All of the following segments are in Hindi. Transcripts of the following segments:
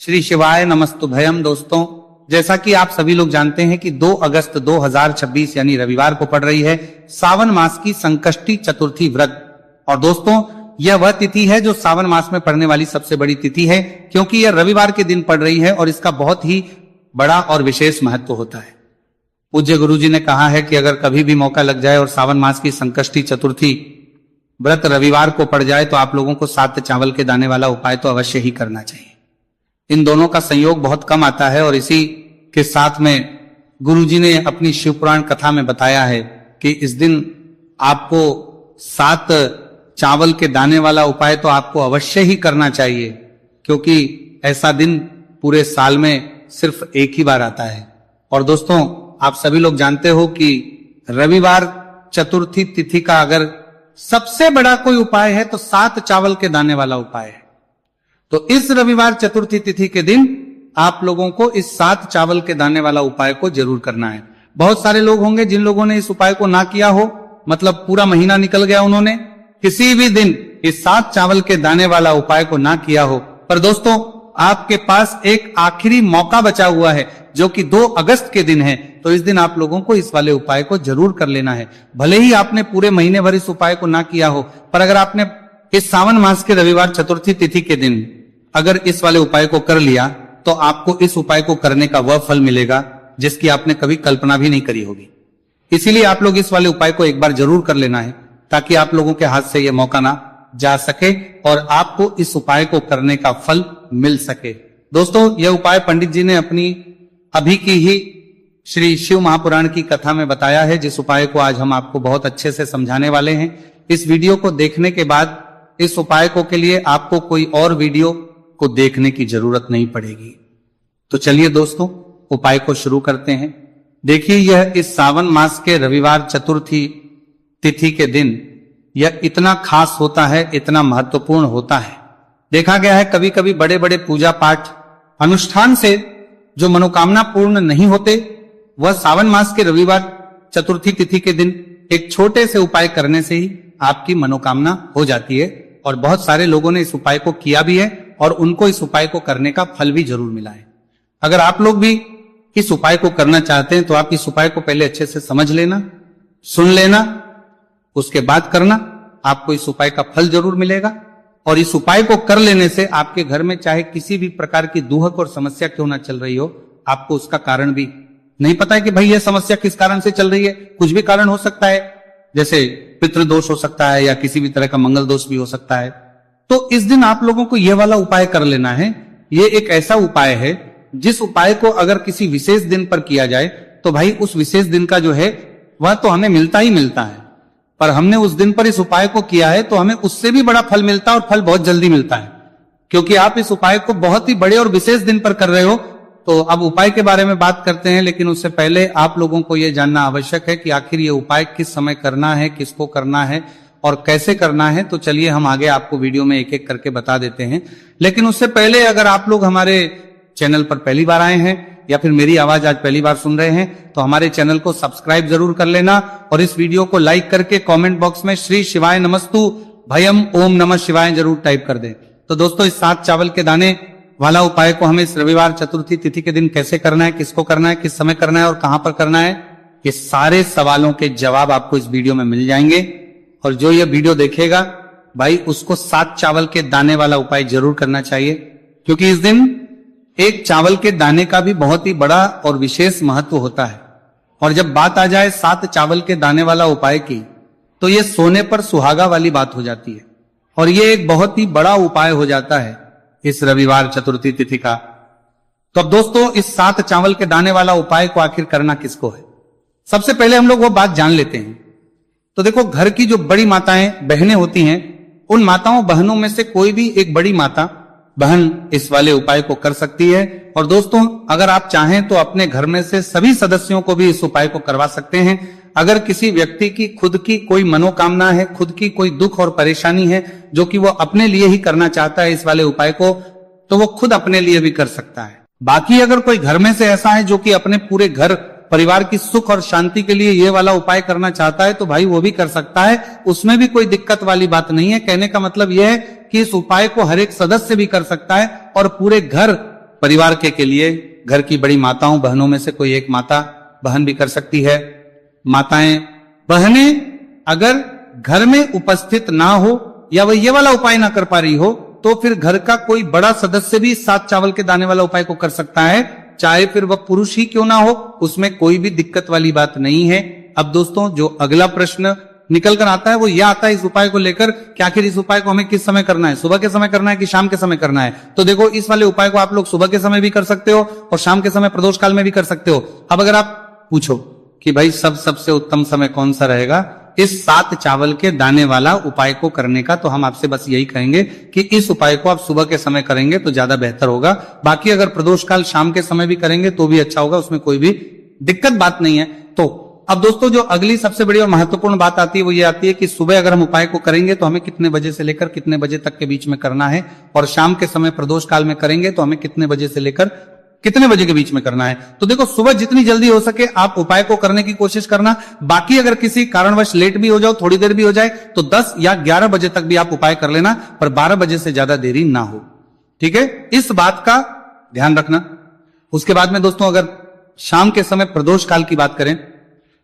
श्री शिवाय नमस्तुभयम। दोस्तों, जैसा कि आप सभी लोग जानते हैं कि 2 अगस्त 2026 यानी रविवार को पड़ रही है सावन मास की संकष्टी चतुर्थी व्रत। और दोस्तों, यह वह तिथि है जो सावन मास में पड़ने वाली सबसे बड़ी तिथि है, क्योंकि यह रविवार के दिन पड़ रही है और इसका बहुत ही बड़ा और विशेष महत्व होता है। पूज्य गुरुजी ने कहा है कि अगर कभी भी मौका लग जाए और सावन मास की संकष्टी चतुर्थी व्रत रविवार को पड़ जाए तो आप लोगों को 7 चावल के दाने वाला उपाय तो अवश्य ही करना चाहिए। इन दोनों का संयोग बहुत कम आता है और इसी के साथ में गुरुजी ने अपनी शिव पुराण कथा में बताया है कि इस दिन आपको 7 चावल के दाने वाला उपाय तो आपको अवश्य ही करना चाहिए, क्योंकि ऐसा दिन पूरे साल में सिर्फ एक ही बार आता है। और दोस्तों, आप सभी लोग जानते हो कि रविवार चतुर्थी तिथि का अगर सबसे बड़ा कोई उपाय है तो 7 चावल के दाने वाला उपाय है। तो इस रविवार चतुर्थी तिथि के दिन आप लोगों को इस 7 चावल के दाने वाला उपाय को जरूर करना है। बहुत सारे लोग होंगे जिन लोगों ने इस उपाय को ना किया हो, मतलब पूरा महीना निकल गया, उन्होंने किसी भी दिन इस 7 चावल के दाने वाला उपाय को ना किया हो। पर दोस्तों, आपके पास एक आखिरी मौका बचा हुआ है जो कि 2 अगस्त के दिन है। तो इस दिन आप लोगों को इस वाले उपाय को जरूर कर लेना है। भले ही आपने पूरे महीने भर इस उपाय को ना किया हो, पर अगर आपने इस सावन मास के रविवार चतुर्थी तिथि के दिन अगर इस वाले उपाय को कर लिया तो आपको इस उपाय को करने का वह फल मिलेगा जिसकी आपने कभी कल्पना भी नहीं करी होगी। इसीलिए आप लोग इस वाले उपाय को एक बार जरूर कर लेना है, ताकि आप लोगों के हाथ से यह मौका ना जा सके और आपको इस उपाय को करने का फल मिल सके। दोस्तों, यह उपाय पंडित जी ने अपनी अभी की ही श्री शिव महापुराण की कथा में बताया है, जिस उपाय को आज हम आपको बहुत अच्छे से समझाने वाले हैं। इस वीडियो को देखने के बाद इस उपाय को के लिए आपको कोई और वीडियो को देखने की जरूरत नहीं पड़ेगी। तो चलिए दोस्तों, उपाय को शुरू करते हैं। देखिए, यह इस सावन मास के रविवार चतुर्थी तिथि के दिन यह इतना खास होता है, इतना महत्वपूर्ण होता है। देखा गया है कभी कभी बड़े बड़े पूजा पाठ अनुष्ठान से जो मनोकामना पूर्ण नहीं होते, वह सावन मास के रविवार चतुर्थी तिथि के दिन एक छोटे से उपाय करने से ही आपकी मनोकामना हो जाती है। और बहुत सारे लोगों ने इस उपाय को किया भी है और उनको इस उपाय को करने का फल भी जरूर मिला है। अगर आप लोग भी इस उपाय को करना चाहते हैं तो आप इस उपाय को पहले अच्छे से समझ लेना, सुन लेना, उसके बाद करना। आपको इस उपाय का फल जरूर मिलेगा। और इस उपाय को कर लेने से आपके घर में चाहे किसी भी प्रकार की दुहक और समस्या क्यों ना चल रही हो, आपको उसका कारण भी नहीं पता है कि भाई यह समस्या किस कारण से चल रही है। कुछ भी कारण हो सकता है, जैसे पितृदोष हो सकता है या किसी भी तरह का मंगल दोष भी हो सकता है। तो इस दिन आप लोगों को यह वाला उपाय कर लेना है। ये एक ऐसा उपाय है जिस उपाय को अगर किसी विशेष दिन पर किया जाए तो भाई उस विशेष दिन का जो है वह तो हमें मिलता ही मिलता है। पर हमने उस दिन पर इस उपाय को किया है तो हमें उससे भी बड़ा फल मिलता है, और फल बहुत जल्दी मिलता है, क्योंकि आप इस उपाय को बहुत ही बड़े और विशेष दिन पर कर रहे हो। तो अब उपाय के बारे में बात करते हैं, लेकिन उससे पहले आप लोगों को यह जानना आवश्यक है कि आखिर ये उपाय किस समय करना है, किसको करना है और कैसे करना है। तो चलिए हम आगे आपको वीडियो में एक एक करके बता देते हैं। लेकिन उससे पहले अगर आप लोग हमारे चैनल पर पहली बार आए हैं या फिर मेरी आवाज आज पहली बार सुन रहे हैं तो हमारे चैनल को सब्सक्राइब जरूर कर लेना और इस वीडियो को लाइक करके कमेंट बॉक्स में श्री शिवाय नमस्तु भयम ओम नमः शिवाय जरूर टाइप कर दें। तो दोस्तों, इस 7 चावल के दाने वाला उपाय को हमें इस रविवार चतुर्थी तिथि के दिन कैसे करना है, किसको करना है, किस समय करना है और कहां पर करना है, ये सारे सवालों के जवाब आपको इस वीडियो में मिल जाएंगे। और जो ये वीडियो देखेगा भाई, उसको 7 चावल के दाने वाला उपाय जरूर करना चाहिए, क्योंकि इस दिन एक चावल के दाने का भी बहुत ही बड़ा और विशेष महत्व होता है। और जब बात आ जाए 7 चावल के दाने वाला उपाय की, तो ये सोने पर सुहागा वाली बात हो जाती है और ये एक बहुत ही बड़ा उपाय हो जाता है इस रविवार चतुर्थी तिथि का। तो अब दोस्तों, इस 7 चावल के दाने वाला उपाय को आखिर करना किसको है, सबसे पहले हम लोग वो बात जान लेते हैं। तो देखो, घर की जो बड़ी माताएं बहनें होती हैं, उन माताओं बहनों में से कोई भी एक बड़ी माता बहन इस वाले उपाय को कर सकती है। और दोस्तों, अगर आप चाहें तो अपने घर में से सभी सदस्यों को भी इस उपाय को करवा सकते हैं। अगर किसी व्यक्ति की खुद की कोई मनोकामना है, खुद की कोई दुख और परेशानी है जो कि वो अपने लिए ही करना चाहता है इस वाले उपाय को, तो वो खुद अपने लिए भी कर सकता है। बाकी अगर कोई घर में से ऐसा है जो कि अपने पूरे घर परिवार की सुख और शांति के लिए ये वाला उपाय करना चाहता है, तो भाई वो भी कर सकता है, उसमें भी कोई दिक्कत वाली बात नहीं है। कहने का मतलब यह है कि इस उपाय को हर एक सदस्य भी कर सकता है और पूरे घर परिवार के लिए घर की बड़ी माताओं बहनों में से कोई एक माता बहन भी कर सकती है। माताएं बहनें अगर घर में उपस्थित ना हो या वह ये वाला उपाय ना कर पा रही हो तो फिर घर का कोई बड़ा सदस्य भी 7 चावल के दाने वाला उपाय को कर सकता है, चाहे फिर वह पुरुष ही क्यों ना हो, उसमें कोई भी दिक्कत वाली बात नहीं है। अब दोस्तों जो अगला प्रश्न निकल कर आता है वो यह आता है इस उपाय को लेकर कि आखिर इस उपाय को हमें किस समय करना है, सुबह के समय करना है कि शाम के समय करना है। तो देखो इस वाले उपाय को आप लोग सुबह के समय भी कर सकते हो और शाम के समय प्रदोष काल में भी कर सकते हो। अब अगर आप पूछो कि भाई सबसे उत्तम समय कौन सा रहेगा इस 7 चावल के दाने वाला उपाय को करने का, तो हम आपसे बस यही कहेंगे कि इस उपाय को आप सुबह के समय करेंगे तो ज्यादा बेहतर होगा। बाकी अगर प्रदोष काल शाम के समय भी करेंगे तो भी अच्छा होगा, उसमें कोई भी दिक्कत बात नहीं है। तो अब दोस्तों जो अगली सबसे बड़ी और महत्वपूर्ण बात आती है वो ये आती है कि सुबह अगर हम उपाय को करेंगे तो हमें कितने बजे से लेकर कितने बजे तक के बीच में करना है, और शाम के समय प्रदोष काल में करेंगे तो हमें कितने बजे से लेकर कितने बजे के बीच में करना है। तो देखो सुबह जितनी जल्दी हो सके आप उपाय को करने की कोशिश करना। बाकी अगर किसी कारणवश लेट भी हो जाओ, थोड़ी देर भी हो जाए, तो 10 या 11 बजे तक भी आप उपाय कर लेना, पर 12 बजे से ज्यादा देरी ना हो। ठीक है, इस बात का ध्यान रखना। उसके बाद में दोस्तों अगर शाम के समय प्रदोष काल की बात करें,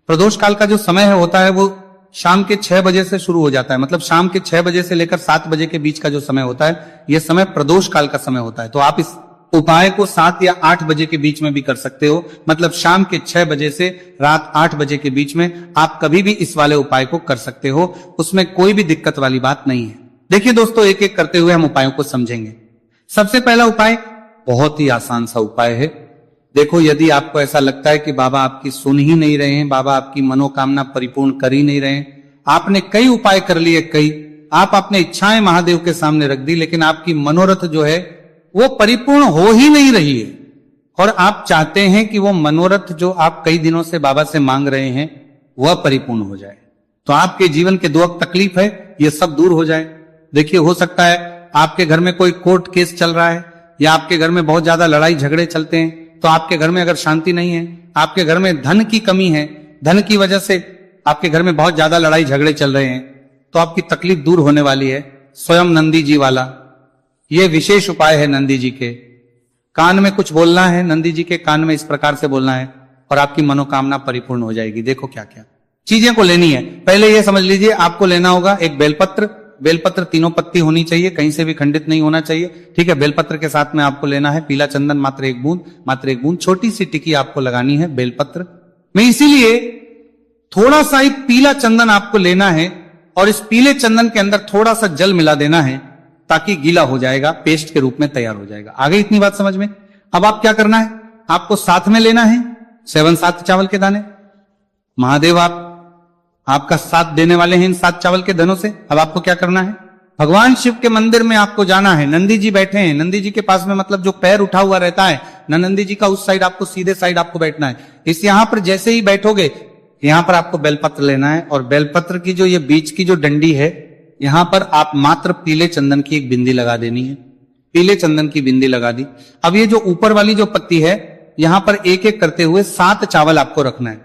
प्रदोष काल का जो समय है होता है वो शाम के 6 बजे से शुरू हो जाता है। मतलब शाम के 6 बजे से लेकर 7 बजे के बीच का जो समय होता है यह समय प्रदोष काल का समय होता है। तो आप इस उपाय को 7 या 8 बजे के बीच में भी कर सकते हो। मतलब शाम के 6 बजे से रात 8 बजे के बीच में आप कभी भी इस वाले उपाय को कर सकते हो, उसमें कोई भी दिक्कत वाली बात नहीं है। देखिए दोस्तों एक एक करते हुए हम उपायों को समझेंगे। सबसे पहला उपाय बहुत ही आसान सा उपाय है। देखो यदि आपको ऐसा लगता है कि बाबा आपकी सुन ही नहीं रहे हैं, बाबा आपकी मनोकामना परिपूर्ण कर ही नहीं रहे हैं, आपने कई उपाय कर लिए, आप अपने इच्छाएं महादेव के सामने रख दी, लेकिन आपकी मनोरथ जो है वो परिपूर्ण हो ही नहीं रही है, और आप चाहते हैं कि वो मनोरथ जो आप कई दिनों से बाबा से मांग रहे हैं वह परिपूर्ण हो जाए, तो आपके जीवन के दुख तकलीफ है ये सब दूर हो जाए। देखिए हो सकता है आपके घर में कोई कोर्ट केस चल रहा है या आपके घर में बहुत ज्यादा लड़ाई झगड़े चलते हैं, तो आपके घर में अगर शांति नहीं है, आपके घर में धन की कमी है, धन की वजह से आपके घर में बहुत ज्यादा लड़ाई झगड़े चल रहे हैं, तो आपकी तकलीफ दूर होने वाली है। स्वयं नंदी जी वाला ये विशेष उपाय है। नंदी जी के कान में कुछ बोलना है, नंदी जी के कान में इस प्रकार से बोलना है और आपकी मनोकामना परिपूर्ण हो जाएगी। देखो क्या क्या चीजें को लेनी है। पहले ये समझ लीजिए आपको लेना होगा एक बेलपत्र। बेलपत्र 3 पत्ती होनी चाहिए, कहीं से भी खंडित नहीं होना चाहिए। ठीक है, बेलपत्र के साथ में आपको लेना है पीला चंदन मात्र एक बूंद, छोटी सी टिकी आपको लगानी है बेलपत्र में। इसीलिए थोड़ा सा एक पीला चंदन आपको लेना है और इस पीले चंदन के अंदर थोड़ा सा जल मिला देना है ताकि गीला हो जाएगा, पेस्ट के रूप में तैयार हो जाएगा। आगे इतनी बात समझ में। अब आप क्या करना है, आपको साथ में लेना है 7 चावल के दाने। महादेव आपका साथ देने वाले हैं इन 7 चावल के दानों से। अब आपको क्या करना है, भगवान शिव के मंदिर में आपको जाना है। नंदी जी बैठे हैं, नंदी जी के पास में मतलब जो पैर उठा हुआ रहता है ना नंदी जी का, उस साइड आपको सीधे साइड आपको बैठना है। इस यहां पर जैसे ही बैठोगे यहां पर आपको बेलपत्र लेना है और बेलपत्र की जो ये बीच की जो डंडी है यहां पर आप मात्र पीले चंदन की एक बिंदी लगा देनी है। पीले चंदन की बिंदी लगा दी। अब ये जो ऊपर वाली जो पत्ती है यहां पर एक एक करते हुए 7 चावल आपको रखना है।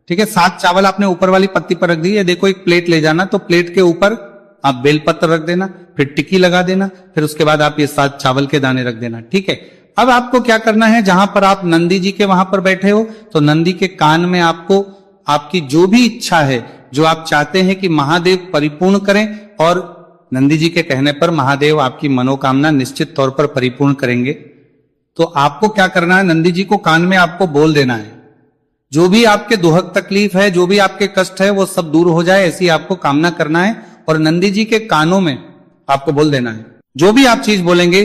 ठीक है, 7 चावल आपने ऊपर वाली पत्ती पर रख दी है। देखो एक प्लेट ले जाना, तो प्लेट के ऊपर आप बेलपत्र रख देना, फिर टिक्की लगा देना, फिर उसके बाद आप ये 7 चावल के दाने रख देना। ठीक है, अब आपको क्या करना है, जहां पर आप नंदी जी के वहां पर बैठे हो तो नंदी के कान में आपको आपकी जो भी इच्छा है, जो आप चाहते हैं कि महादेव परिपूर्ण करें, और नंदी जी के कहने पर महादेव आपकी मनोकामना निश्चित तौर पर परिपूर्ण करेंगे, तो आपको क्या करना है, नंदी जी को कान में आपको बोल देना है जो भी आपके दुख तकलीफ है, जो भी आपके कष्ट है वो सब दूर हो जाए, ऐसी आपको कामना करना है। और नंदी जी के कानों में आपको बोल देना है। जो भी आप चीज बोलेंगे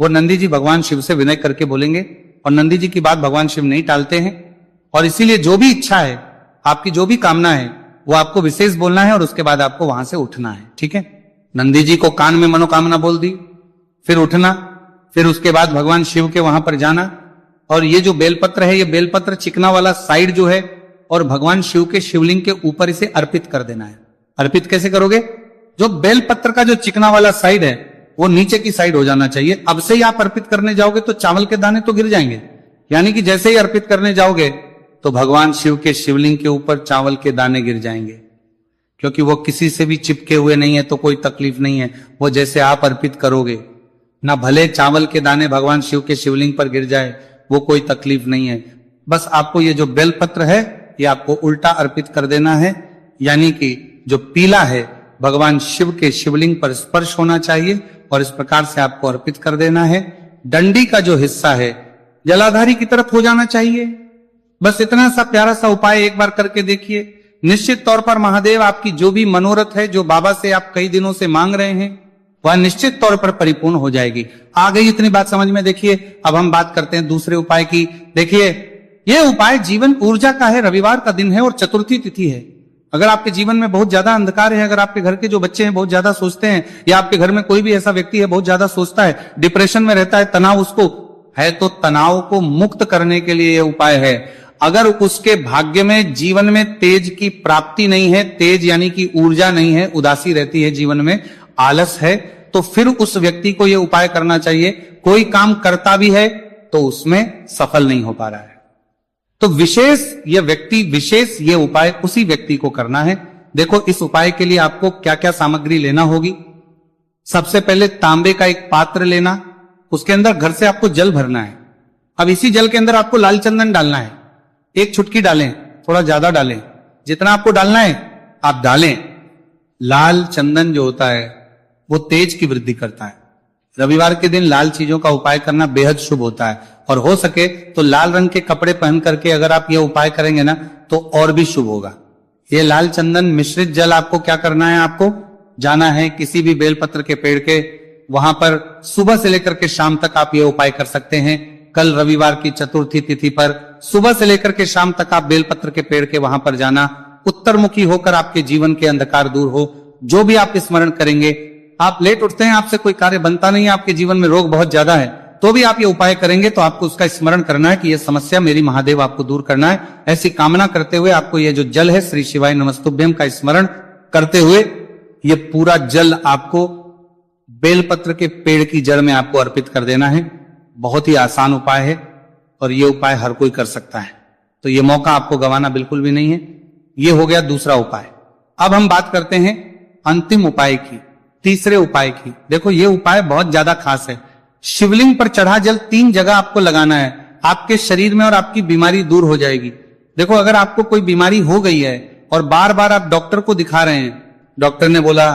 वो नंदी जी भगवान शिव से विनय करके बोलेंगे, और नंदी जी की बात भगवान शिव नहीं टालते हैं, और इसीलिए जो भी इच्छा है, आपकी जो भी कामना है वो आपको विशेष बोलना है और उसके बाद आपको वहां से उठना है। ठीक है, नंदी जी को कान में मनोकामना बोल दी, फिर उठना, फिर उसके बाद भगवान शिव के वहां पर जाना, और ये जो बेलपत्र है ये बेलपत्र चिकना वाला साइड जो है और भगवान शिव के शिवलिंग के ऊपर इसे अर्पित कर देना है। अर्पित कैसे करोगे, जो बेलपत्र का जो चिकना वाला साइड है वो नीचे की साइड हो जाना चाहिए। अब से ही आप अर्पित करने जाओगे तो चावल के दाने तो गिर जाएंगे, यानी कि जैसे ही अर्पित करने जाओगे तो भगवान शिव के शिवलिंग के ऊपर चावल के दाने गिर जाएंगे, क्योंकि वो किसी से भी चिपके हुए नहीं है तो कोई तकलीफ नहीं है। वो जैसे आप अर्पित करोगे ना भले चावल के दाने भगवान शिव के शिवलिंग पर गिर जाए, वो कोई तकलीफ नहीं है। बस आपको ये जो बेलपत्र है ये आपको उल्टा अर्पित कर देना है, यानी कि जो पीला है भगवान शिव के शिवलिंग पर स्पर्श होना चाहिए और इस प्रकार से आपको अर्पित कर देना है। डंडी का जो हिस्सा है जलाधारी की तरफ हो जाना चाहिए। बस इतना सा प्यारा सा उपाय एक बार करके देखिए। निश्चित तौर पर महादेव आपकी जो भी मनोरथ है, जो बाबा से आप कई दिनों से मांग रहे हैं, वह निश्चित तौर पर परिपूर्ण हो जाएगी। आ गई इतनी बात समझ में? देखिए अब हम बात करते हैं दूसरे उपाय की। देखिए यह उपाय जीवन ऊर्जा का है, रविवार का दिन है और चतुर्थी तिथि है। अगर आपके जीवन में बहुत ज्यादा अंधकार है, अगर आपके घर के जो बच्चे हैं बहुत ज्यादा सोचते हैं, या आपके घर में कोई भी ऐसा व्यक्ति है बहुत ज्यादा सोचता है, डिप्रेशन में रहता है, तनाव उसको है, तो तनाव को मुक्त करने के लिए यह उपाय है। अगर उसके भाग्य में जीवन में तेज की प्राप्ति नहीं है, तेज यानी कि ऊर्जा नहीं है, उदासी रहती है जीवन में, आलस है, तो फिर उस व्यक्ति को यह उपाय करना चाहिए। कोई काम करता भी है तो उसमें सफल नहीं हो पा रहा है, तो विशेष ये उपाय उसी व्यक्ति को करना है। देखो इस उपाय के लिए आपको क्या क्या सामग्री लेना होगी। सबसे पहले तांबे का एक पात्र लेना, उसके अंदर घर से आपको जल भरना है। अब इसी जल के अंदर आपको लाल चंदन डालना है। एक चुटकी डालें, थोड़ा ज्यादा डालें, जितना आपको डालना है आप डालें। लाल चंदन जो होता है वो तेज की वृद्धि करता है। रविवार के दिन लाल चीजों का उपाय करना बेहद शुभ होता है, और हो सके तो लाल रंग के कपड़े पहन करके अगर आप ये उपाय करेंगे ना तो और भी शुभ होगा। ये लाल चंदन मिश्रित जल आपको क्या करना है, आपको जाना है किसी भी बेलपत्र के पेड़ के, वहां पर सुबह से लेकर के शाम तक आप ये उपाय कर सकते हैं। कल रविवार की चतुर्थी तिथि पर सुबह से लेकर के शाम तक आप बेलपत्र के पेड़ के वहां पर जाना, उत्तरमुखी होकर आपके जीवन के अंधकार दूर हो। जो भी आप स्मरण करेंगे, आप लेट उठते हैं, आपसे कोई कार्य बनता नहीं है, आपके जीवन में रोग बहुत ज्यादा है, तो भी आप ये उपाय करेंगे तो आपको उसका स्मरण करना है कि यह समस्या मेरी महादेव आपको दूर करना है। ऐसी कामना करते हुए आपको ये जो जल है श्री शिवाय नमस्तुभ्यम का स्मरण करते हुए ये पूरा जल आपको बेलपत्र के पेड़ की जड़ में आपको अर्पित कर देना है। बहुत ही आसान उपाय है और ये उपाय हर कोई कर सकता है, तो ये मौका आपको गंवाना बिल्कुल भी नहीं है। ये हो गया दूसरा उपाय। अब हम बात करते हैं अंतिम उपाय की, तीसरे उपाय की। देखो ये उपाय बहुत ज्यादा खास है। शिवलिंग पर चढ़ा जल 3 जगह आपको लगाना है, आपके शरीर में और आपकी बीमारी दूर हो जाएगी। देखो अगर आपको कोई बीमारी हो गई है और बार बार आप डॉक्टर को दिखा रहे हैं, डॉक्टर ने बोला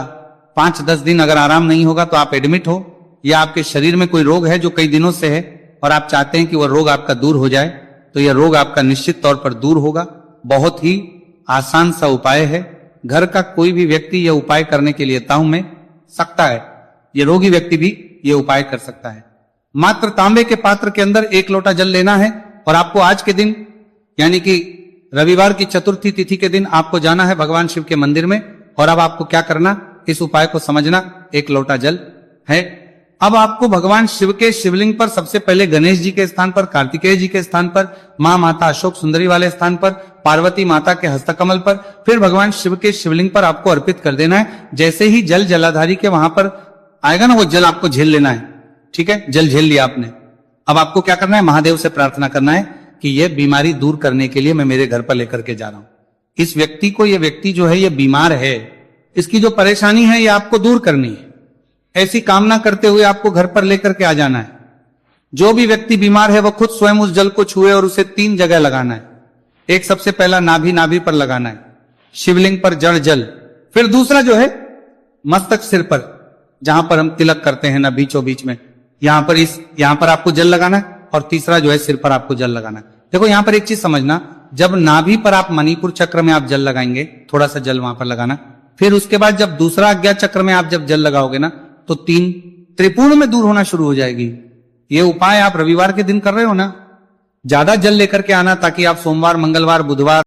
5-10 दिन अगर आराम नहीं होगा तो आप एडमिट हो, या आपके शरीर में कोई रोग है जो कई दिनों से है और आप चाहते हैं कि वह रोग आपका दूर हो जाए, तो यह रोग आपका निश्चित तौर पर दूर होगा। बहुत ही आसान सा उपाय है। घर का कोई भी व्यक्ति यह उपाय करने के लिए ताऊ में सकता है, यह रोगी व्यक्ति भी यह उपाय कर सकता है। मात्र तांबे के पात्र के अंदर 1 लोटा जल लेना है और आपको आज के दिन यानी कि रविवार की चतुर्थी तिथि के दिन आपको जाना है भगवान शिव के मंदिर में। और अब आपको क्या करना, इस उपाय को समझना। 1 लोटा जल है। अब आपको भगवान शिव के शिवलिंग पर सबसे पहले गणेश जी के स्थान पर, कार्तिकेय जी के स्थान पर, मां माता अशोक सुंदरी वाले स्थान पर, पार्वती माता के हस्तकमल पर, फिर भगवान शिव के शिवलिंग पर आपको अर्पित कर देना है। जैसे ही जल जलाधारी के वहां पर आएगा ना, वो जल आपको झेल लेना है। ठीक है, जल झेल लिया आपने। अब आपको क्या करना है, महादेव से प्रार्थना करना है कि यह बीमारी दूर करने के लिए मैं मेरे घर पर लेकर के जा रहा हूं। इस व्यक्ति को, यह व्यक्ति जो है ये बीमार है, इसकी जो परेशानी है ये आपको दूर करनी है। ऐसी कामना करते हुए आपको घर पर लेकर के आ जाना है। जो भी व्यक्ति बीमार है वह खुद स्वयं उस जल को छुए और उसे 3 जगह लगाना है। एक सबसे पहला नाभि पर लगाना है, शिवलिंग पर जड़ जल। फिर दूसरा जो है मस्तक सिर पर, जहां पर हम तिलक करते हैं ना बीचों बीच में, यहां पर आपको जल लगाना है। और तीसरा जो है सिर पर आपको जल लगाना है। देखो यहां पर एक चीज समझना, जब नाभि पर आप मणिपुर चक्र में आप जल लगाएंगे, थोड़ा सा जल वहां पर लगाना। फिर उसके बाद जब दूसरा अज्ञा चक्र में आप जब जल लगाओगे ना, तो 3 त्रिपुर्ण में दूर होना शुरू हो जाएगी। ये उपाय आप रविवार के दिन कर रहे हो ना, ज्यादा जल लेकर के आना, ताकि आप सोमवार, मंगलवार, बुधवार